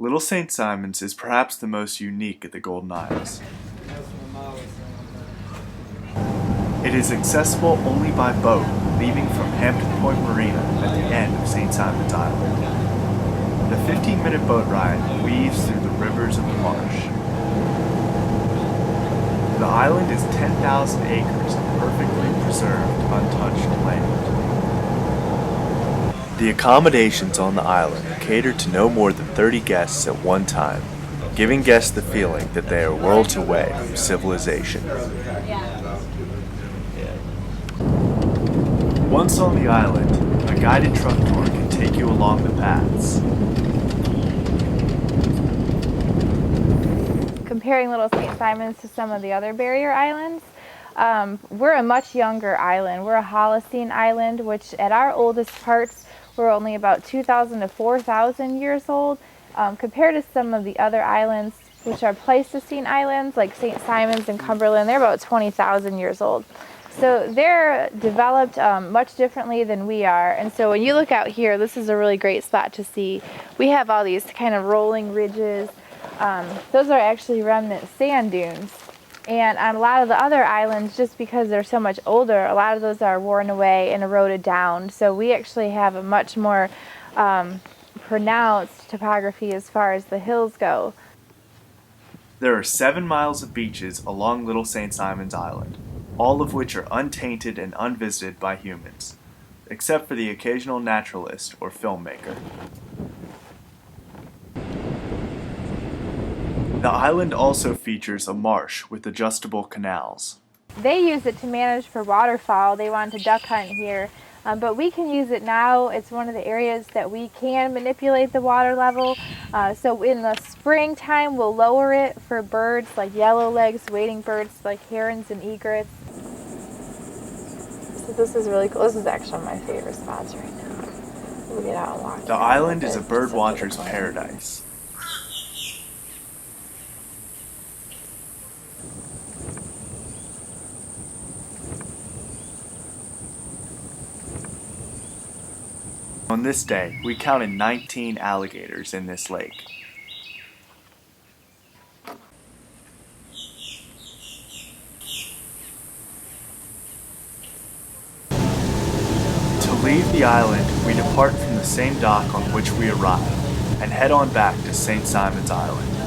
Little St. Simons is perhaps the most unique of the Golden Isles. It is accessible only by boat, leaving from Hampton Point Marina at the end of St. Simons Island. The 15-minute boat ride weaves through the rivers of the marsh. The island is 10,000 acres of perfectly preserved, untouched land. The accommodations on the island cater to no more than 30 guests at one time, giving guests the feeling that they are worlds away from civilization. Once on the island, a guided truck tour can take you along the paths. Comparing Little St. Simons to some of the other barrier islands, we're a much younger island. We're a Holocene island, which at our oldest parts, we're only about 2,000 to 4,000 years old, compared to some of the other islands, which are Pleistocene islands, like St. Simons and Cumberland. They're about 20,000 years old. So they're developed much differently than we are. And so when you look out here, this is a really great spot to see. We have all these kind of rolling ridges. Those are actually remnant sand dunes. And on a lot of the other islands, just because they're so much older, a lot of those are worn away and eroded down. So we actually have a much more pronounced topography as far as the hills go. There are 7 miles of beaches along Little St. Simons Island, all of which are untainted and unvisited by humans, except for the occasional naturalist or filmmaker. The island also features a marsh with adjustable canals. They use it to manage for waterfowl. They wanted to duck hunt here, but we can use it now. It's one of the areas that we can manipulate the water level. So in the springtime, we'll lower it for birds like yellowlegs, wading birds like herons and egrets. So this is really cool. This is actually one of my favorite spots right now. We'll get out and walk. The island is a bird watcher's paradise. On this day, we counted 19 alligators in this lake. To leave the island, we depart from the same dock on which we arrived and head on back to St. Simons Island.